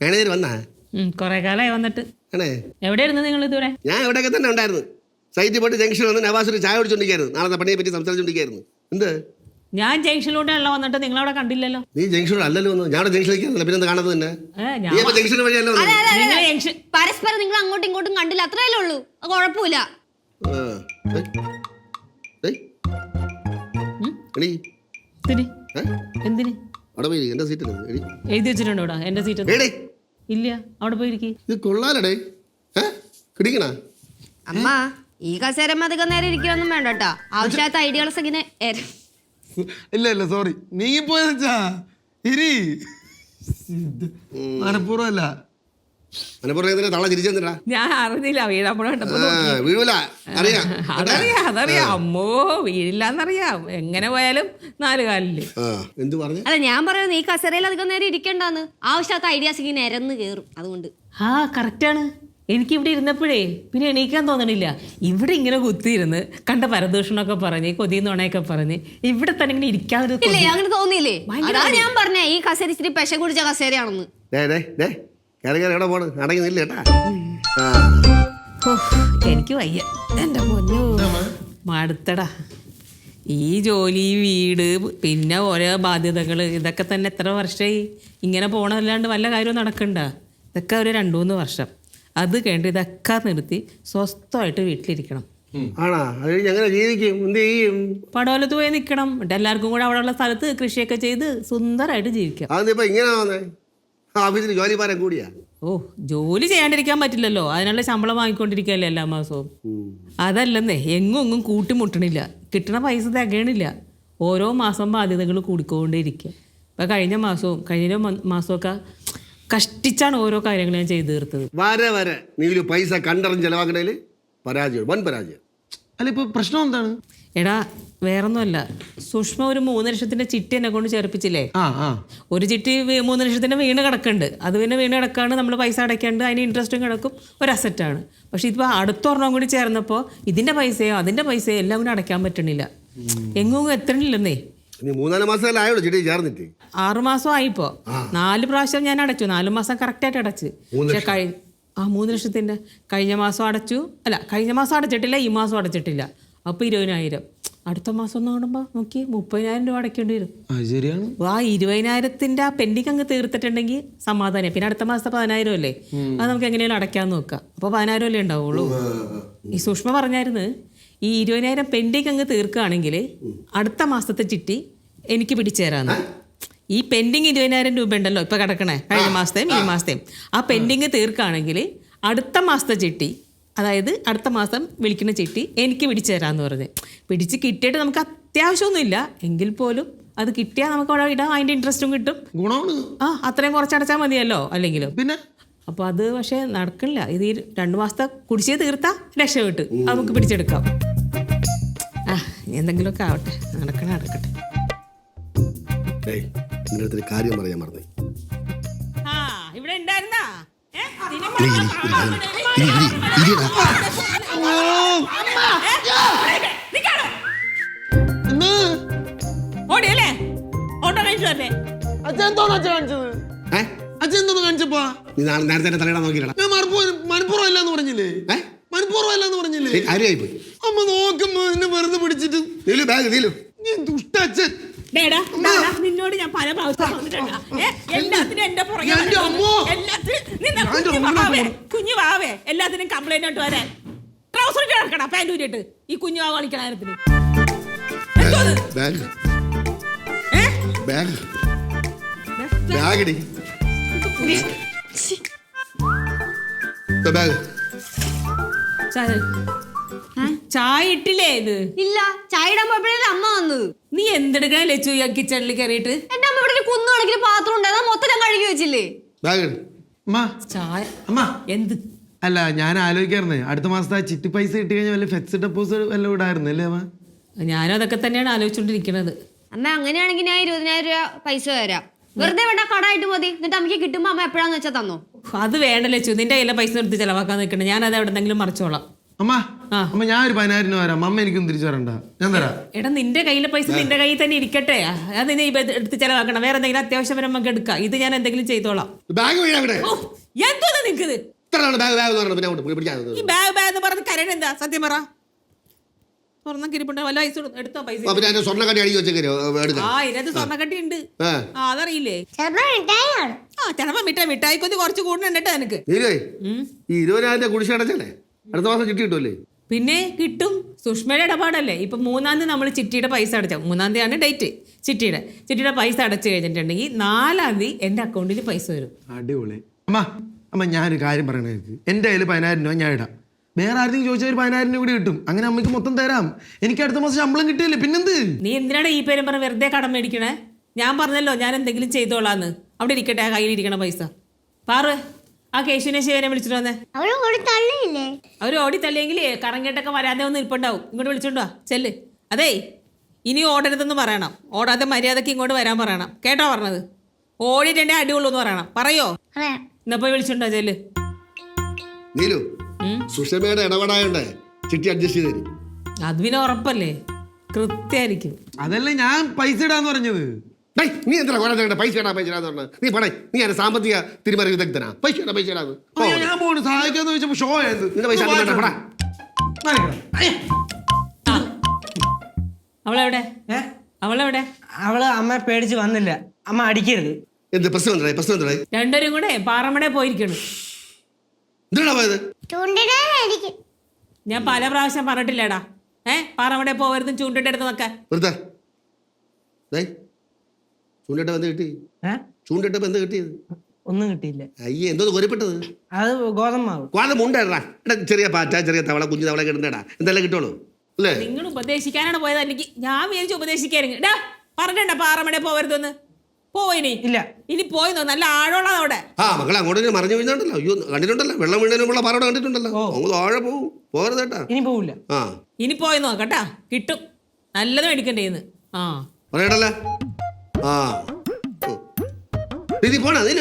Manager വന്നാ? കൊറേ കാലമായി വന്നിട്ട്. ആണേ, എവിടെയായിരുന്നു നിങ്ങൾ ഇതുവരെ? ഞാൻ ഇവിടെയൊക്കെ തന്നെ ഉണ്ടായിരുന്നു. സൈറ്റിൽ പോയിട്ട് ജംഗ്ഷനിൽ വന്ന് നവാസൊരു ചായ കുടിച്ചോണ്ടിരിക്കായിരുന്നു. നാളത്തെ പണിയെ പറ്റി സംസാരിച്ചോണ്ടിരിക്കായിരുന്നു. എന്ത്? ഞാൻ ജംഗ്ഷനിലൂടെയല്ല വന്നിട്ട് നിങ്ങളവിടെ കണ്ടില്ലല്ലോ. നീ ജംഗ്ഷനിൽ അല്ലല്ലോ വന്നു. ഞാൻ ജംഗ്ഷനിലേക്കാണല്ലോ, പിന്നെ കാണാത്തത് തന്നെ. നീ അപ്പൊ ജംഗ്ഷൻ വഴിയല്ലോ. പരസ്പരം നിങ്ങൾ അങ്ങോട്ടും ഇങ്ങോട്ടും കണ്ടില്ല, അത്രയല്ലേ ഉള്ളൂ. കുഴപ്പമില്ല. എന്തിന് എന്റെ സീറ്റ് എഴുതി വെച്ചിട്ടുണ്ടോ ഇവിടെ? എന്റെ സീറ്റ് ഇല്ല, അവിടെ പോയിരിക്കും. ഇത് കൊള്ളാലടേ. കിടിക്കണ അമ്മ ഈ കസേര അധികം നേരം ഇരിക്കാനൊന്നും വേണ്ട കേട്ടോ. ആവശ്യമായിട്ട് ഐഡിയാസ് ഇങ്ങനെ ഇല്ല ഇല്ല സോറി, നീങ്ങിപ്പോയച്ചാ ഇരി. മനപ്പൂർവ്വമല്ല. ഞാൻ അറിഞ്ഞില്ല അതറിയാം. അമ്മോ, വീഴില്ലാന്നറിയാം. എങ്ങനെ പോയാലും 4 കാലില്. അല്ല, ഞാൻ പറയുന്നത് ഈ കസേരയിൽ അധികം നേരം ഇരിക്കണ്ടാന്ന്. ആവശ്യമായിട്ട് ഐഡിയാസ് ഇങ്ങനെ നിരന്ന് കയറും, അതുകൊണ്ട്. കറക്റ്റാണ്. എനിക്ക് ഇവിടെ ഇരുന്നപ്പോഴേ പിന്നെ എണീക്കാൻ തോന്നണില്ല. ഇവിടെ ഇങ്ങനെ കുത്തിയിരുന്ന് കണ്ട പരദൂഷണമൊക്കെ പറഞ്ഞ് കൊതിയും നുണയൊക്കെ പറഞ്ഞ് ഇവിടെ തന്നെ ഇങ്ങനെ ഇരിക്കാതെ അങ്ങനെ തോന്നിയില്ലേ? അതാ ഞാൻ പറഞ്ഞേ ഈ കസേര ഇച്ചിരി പെശ കുടിച്ച കസേരയാണെന്ന്. എനിക്ക് വയ്യ, എന്റെ പൊന്നോ, മടുത്തടാ. ഈ ജോലി, വീട്, പിന്നെ ഓരോ ബാധ്യതകള്, ഇതൊക്കെ തന്നെ എത്ര വർഷമായി ഇങ്ങനെ പോണതല്ലാണ്ട് വല്ല കാര്യവും നടക്കണ്ട. ഇതൊക്കെ ഒരു 2-3 വർഷം. അത് കഴിഞ്ഞ് ഇതൊക്കെ നിർത്തി സ്വസ്ഥമായിട്ട് വീട്ടിലിരിക്കണം. പടവലത്ത് പോയി നിൽക്കണം. എന്നിട്ട് എല്ലാവർക്കും കൂടെ അവിടെ ഉള്ള സ്ഥലത്ത് കൃഷിയൊക്കെ ചെയ്ത് സുന്ദരമായിട്ട് ജീവിക്കാം. ജോലി ചെയ്യാണ്ടിരിക്കാൻ പറ്റില്ലല്ലോ. അതിനുള്ള ശമ്പളം വാങ്ങിക്കൊണ്ടിരിക്കുകയല്ലേ എല്ലാ മാസവും. അതല്ലെന്നേ, എങ്ങും കൂട്ടിമുട്ടണില്ല. കിട്ടണ പൈസ തികയണില്ല. ഓരോ മാസം ബാധ്യതകൾ കൂടിക്കൊണ്ടേയിരിക്കുക. ഇപ്പം കഴിഞ്ഞ മാസമൊക്കെ കഷ്ടിച്ചാണ് ഓരോ കാര്യങ്ങൾ ഞാൻ ചെയ്തു തീർത്തത്. പൈസ കണ്ടറിഞ്ഞ് ചെലവാക്കണേല് പരാജയം. അല്ല, ഇപ്പൊ പ്രശ്നം എന്താണ്? എടാ, വേറൊന്നുമല്ല. സുഷ്മ ഒരു 3 ലക്ഷത്തിന്റെ ചിട്ടി എന്നെ കൊണ്ട് ചേർപ്പിച്ചില്ലേ? ഒരു ചിട്ടി 3 ലക്ഷത്തിന്റെ വീണ് കിടക്കുന്നുണ്ട്. അത് പിന്നെ വീണ് കിടക്കാണ്, നമ്മൾ പൈസ അടയ്ക്കാണ്ട് അതിന് ഇൻട്രസ്റ്റും കിടക്കും, ഒരു അസറ്റാണ്. പക്ഷെ ഇതിപ്പോൾ അടുത്തൊരെണ്ണം കൂടി ചേർന്നപ്പോൾ ഇതിന്റെ പൈസയോ അതിന്റെ പൈസയോ എല്ലാം കൂടി അടയ്ക്കാൻ പറ്റണില്ല. എങ്ങും എത്തണില്ലെന്നേ. 3-4 മാസം ചിട്ടി ചേർന്നിട്ട് 6 മാസം ആയിപ്പോ. 4 പ്രാവശ്യം ഞാൻ അടച്ചു. 4 മാസം കറക്റ്റായിട്ട് അടച്ച്. പക്ഷെ 3 ലക്ഷത്തിന്റെ കഴിഞ്ഞ മാസം അടച്ചു. അല്ല, കഴിഞ്ഞ മാസം അടച്ചിട്ടില്ല, ഈ മാസം അടച്ചിട്ടില്ല. അപ്പോൾ 20,000. അടുത്ത മാസം ഒന്ന് കാണുമ്പോൾ നോക്കി 30,000 രൂപ അടയ്ക്കേണ്ടി വരും. 20,000ത്തിന്റെ പെൻഡിങ് അങ്ങ് തീർത്തിട്ടുണ്ടെങ്കിൽ സമാധാനം. പിന്നെ അടുത്ത മാസത്തെ 10,000 അല്ലേ, അത് നമുക്ക് എങ്ങനെയാലും അടയ്ക്കാന്ന് നോക്കാം. അപ്പോൾ 10,000 അല്ലേ ഉണ്ടാവുള്ളൂ. ഈ സുഷ്മ പറഞ്ഞായിരുന്നു, ഈ 20,000 പെൻഡിങ് അങ്ങ് തീർക്കുകയാണെങ്കിൽ അടുത്ത മാസത്തെ ചിട്ടി എനിക്ക് പിടിച്ചേരാന്ന്. ഈ പെൻഡിങ് 20,000 രൂപ ഉണ്ടല്ലോ ഇപ്പൊ കിടക്കണേ, കഴിഞ്ഞ മാസത്തെയും ഈ മാസത്തെയും, ആ പെൻഡിങ് തീർക്കുകയാണെങ്കിൽ അടുത്ത മാസത്തെ ചിട്ടി, അതായത് അടുത്ത മാസം വിളിക്കുന്ന ചിട്ടി എനിക്ക് പിടിച്ചു തരാമെന്ന് പറഞ്ഞ്. പിടിച്ച് കിട്ടിയിട്ട് നമുക്ക് അത്യാവശ്യമൊന്നുമില്ല എങ്കിൽ പോലും അത് കിട്ടിയാൽ നമുക്ക് അവിടെ ഇടാം, അതിന്റെ ഇൻട്രസ്റ്റും കിട്ടും. അത്രയും കുറച്ചടച്ചാൽ മതിയല്ലോ അല്ലെങ്കിലും. പിന്നെ അപ്പോൾ അത് പക്ഷേ നടക്കില്ല. ഇത് 2 മാസത്തെ കുടിശ്ശിക തീർത്താൽ രക്ഷപ്പെട്ട് നമുക്ക് പിടിച്ചെടുക്കാം. എന്തെങ്കിലുമൊക്കെ ആവട്ടെ, നടക്കട്ടെ. കാര്യം പറയാൻ മറന്നു. ഇവിടെ ഉണ്ടായിരുന്നാ ഓടിയല്ലേ? ഓട്ടോ കഴിച്ചല്ലേ? നേരത്തെ തലയിടാൻ നോക്കിയില്ല. മനഃപൂർവ്വം പറഞ്ഞില്ലേ? അമ്മ നോക്കുമ്പോ എന്നെ വെറുതെ പിടിച്ചിട്ട് ദുഷ്ടച്ഛൻ. നിന്നോട് ഞാൻ പല പ്രാവശ്യം കുഞ്ഞു വാവേ എല്ലാത്തിനും കംപ്ലൈന്റ് ആയിട്ട് വരാൻ ട്രൗസർ കിടക്കണ പാൻറ് ഊരിട്ട് ഈ കുഞ്ഞു വാവ കളിക്കണ കാര്യത്തിന്. ചായ ഇട്ടില്ലേ? ഇത് ഇല്ല, ചായ ഇടാൻ പോയപ്പോഴേ അമ്മ വന്നത്. നീ എന്തെടുക്കണ ലച്ചു കിച്ചണിൽ കയറിയിട്ട്? എന്റെ അമ്മ ഇവിടെ കുന്നുകണക്കിന് പാത്രം ഉണ്ടായത് മൊത്തം ഞാൻ കഴുകി വെച്ചില്ലേ? ചായ എന്ത്? അല്ല, ഞാൻ ആലോചിക്കായിരുന്നേ, അടുത്ത മാസത്തെ ചിട്ടി പൈസ കിട്ടി കഴിഞ്ഞാൽ വല്ല ഫിക്സ്ഡ് ഡെപ്പോസിറ്റ് വല്ല ഇടായിരുന്നു അല്ലേ അമ്മ? ഞാനും അതൊക്കെ തന്നെയാണ് ആലോചിച്ചോണ്ടിരിക്കണത്. അമ്മ അങ്ങനെയാണെങ്കിൽ ഞാൻ 20,000 രൂപ പൈസ തരാം. വെറുതെ വേണ്ട, കടായിട്ട് മതി. എന്നിട്ട് അമ്മയ്ക്ക് കിട്ടുമ്പോ അമ്മ എപ്പോഴാന്ന് വെച്ചാൽ തന്നോ. അത് വേണ്ട ലച്ചു, നിന്റെ കയ്യിലെ പൈസ എടുത്ത് ചെലവാക്കാൻ നിൽക്കണേ. ഞാൻ അത് എവിടെന്നെങ്കിലും മറിച്ചോളാം. അമ്മ ആ. അമ്മ ഞാൻ ഒരു 10,000 രൂപ വരാം, അമ്മ എനിക്കൊന്നും തിരിച്ചു തരണ്ട, ഞാൻ തരാം. എടാ നിന്റെ കയ്യിലെ പൈസ നിന്റെ കയ്യിൽ തന്നെ ഇരിക്കട്ടെ, അത് നീ എടുത്ത് ചെലവാക്കണം. വേറെ എന്തെങ്കിലും അത്യാവശ്യം വരെ നമുക്ക് എടുക്കാം. ഇത് ഞാൻ എന്തെങ്കിലും ചെയ്തോളാം. ബാഗ് വീഴാ ഇവിടെ. ഓ, എന്തോന്നാ നിനക്കിത്? ഇത്രയാണ് ബാഗ് ബാഗ് എന്ന് പറഞ്ഞത്, പിന്നെ അങ്ങോട്ട് പിടിക്കാതെ. ഈ ബാഗ് എന്ന് പറഞ്ഞ് കരയണ എന്താ? സത്യം പറ. സ്വർണ്ണം കിരിപ്പുണ്ട്, വല്ല പൈസ എടുത്തോ പൈസ. പിന്നെ അതിന്റെ സ്വർണ്ണക്കട്ടി അടിക്കി വെച്ചേക്കോ എടുക്കാം. ആ ഇതിനകത്ത് സ്വർണ്ണക്കട്ടി ഉണ്ട്. ആ അതറിയില്ലേ? ചിലപ്പോ മിഠായിയാണ്. ആ ചിലപ്പോ മിഠായി കൊഞ്ച് കുറച്ച് കൂടുന്നുണ്ട് നിനക്ക്. നീലേ ഈ 20,000 കുടിശ്ശ അടച്ചല്ലേ, അടുത്ത മാസം ചിട്ടി കിട്ടുമല്ലേ? പിന്നെ കിട്ടും. സുഷ്മയുടെ ഇടപാടല്ലേ. ഇപ്പൊ 3-ാം തീയതി നമ്മൾ ചിട്ടിയുടെ പൈസ അടച്ച, 3-ാം തീയതിയാണ് ഡേറ്റ് ചിട്ടിയുടെ പൈസ അടച്ചു കഴിഞ്ഞിട്ടുണ്ടെങ്കിൽ 4-ാം തീയതി എന്റെ അക്കൗണ്ടിൽ പൈസ വരും. അടിപൊളി. അമ്മ ഞാനൊരു കാര്യം പറയണേ, എൻ്റെ കയ്യിൽ 10,000 രൂപ ഞാൻ ഇടാം, വേറെ ആരെങ്കിലും ചോദിച്ചാൽ ഒരു 10,000 രൂപ കൂടി കിട്ടും, അങ്ങനെ അമ്മയ്ക്ക് മൊത്തം തരാം. എനിക്ക് അടുത്ത മാസം ശമ്പളം കിട്ടിയില്ലേ, പിന്നെന്ത്? നീ എന്തിനാണ് ഈ പേരും പറഞ്ഞ് വെറുതെ കടം മേടിക്കണേ? ഞാൻ പറഞ്ഞല്ലോ ഞാൻ എന്തെങ്കിലും ചെയ്തോളാന്ന്. അവിടെ ഇരിക്കട്ടെ ആ കയ്യിലിരിക്കണ പൈസ. പാറു ആ കേശുവിനെ ശിവനെ വിളിച്ചിട്ട് വന്നേ. അവര് കൂടി തള്ളിയില്ലേ? അവർ ഓടി തള്ളിയെങ്കിൽ കറങ്ങിട്ടൊക്കെ വരാതെ ഒന്ന് ഇരിപ്പുണ്ടാവും. ഇങ്ങോട്ട് വിളിച്ചോണ്ടോ ചെല്ല്. അതേ ഇനി ഓടരുതെന്ന് പറയണം, ഓടാതെ മര്യാദക്ക് ഇങ്ങോട്ട് വരാൻ പറയണം. കേട്ടോ പറഞ്ഞത്? ഓടിയിട്ടുണ്ടേ അടിയുള്ളൂ എന്ന് പറയണം. പറയോ? എന്നാ പോയി വിളിച്ചോണ്ടോ ചെല്ല്. നീലു സുഷമയുടെ ഇടപെടായോണ്ടേ ചിട്ടി അഡ്ജസ്റ്റ് ചെയ്ത് തരും. അത് പിന്നെ ഉറപ്പല്ലേ, കൃത്യമായിരിക്കും. അതല്ലേ ഞാൻ പൈസ ഇടാന്ന് പറഞ്ഞത്. ഡേയ്, നീ എന്തിനാ കുറെ പൈസ ഇടാന്ന് പറഞ്ഞത്? നീ പടേ, നീ ഞാൻ സാമ്പത്തിക തിരിമറി വിദഗ്ധനാ. പൈസ ഇടാന്ന് ഞാൻ പോണു സഹായിക്കാന്ന് ചോദിച്ചപ്പോ ഷോ ആയത്. നിന്റെ പൈസ വേണ്ട, പടാ. അവളെവിടെ? അവളെവിടെ? അവള് അമ്മ പേടിച്ച് വന്നില്ല. അമ്മ അടിക്കരുത്. എന്ത് പ്രശ്നം എന്തായി? പ്രശ്നം എന്തായി? രണ്ടുപേരും കൂടെ പാറമട പോയിരിക്കണം. എന്തിനാ പോയത്? ചൂണ്ടിടാനായിരിക്കും. ഞാൻ പല പ്രാവശ്യം പറഞ്ഞിട്ടില്ലേടാ, പാറമട പോവരുതും ചൂണ്ടിട്ട് എടുത്ത് നോക്കാൻ. വെറുതെ ചൂണ്ടിട്ടപ്പോ എന്ത് കിട്ടി? ചൂണ്ടിട്ടപ്പോ എന്ത് കിട്ടിയത്? ഒന്നും കിട്ടിയില്ല. അയ്യേ, എന്തോ കൊരപ്പെട്ടത്? അത് ഗോതമ്പാവ്. മുണ്ടേടാ, ചെറിയ പാറ്റ, ചെറിയ തവള, കുഞ്ഞു തവള കിടന്നേടാ, എന്തെല്ലാം കിട്ടുള്ളൂ അല്ലേ? നിങ്ങൾ ഉപദേശിക്കാനാണ് പോയത്, അല്ലെങ്കിൽ ഞാൻ വിചാരിച്ചു ഉപദേശിക്കായിരുന്നു. ഡാ പറഞ്ഞണ്ട പാറമട പോവരുതെന്ന്. പോയിനി ഇല്ല, ഇനി പോയി നല്ല ആഴമുള്ളത് അവിടെ. ആ മക്കളെ അങ്ങോട്ട് മറിഞ്ഞു വീഴുന്നുണ്ടല്ലോ. അയ്യോ കണ്ടിട്ടുണ്ടല്ലോ, വെള്ളം വീഴുന്നതിനുള്ള പാറോടെ കണ്ടിട്ടുണ്ടല്ലോ. അങ്ങ് ആഴ പോവും, പോകരുത് കേട്ടാ. ഇനി പോവില്ല. ആ ഇനി പോയി നോക്കട്ടാ, കിട്ടും. നല്ലത് മേടിക്കണ്ടേന്ന്. ആ പറയട്ടല്ലേ. ആ നീ പോണ നീ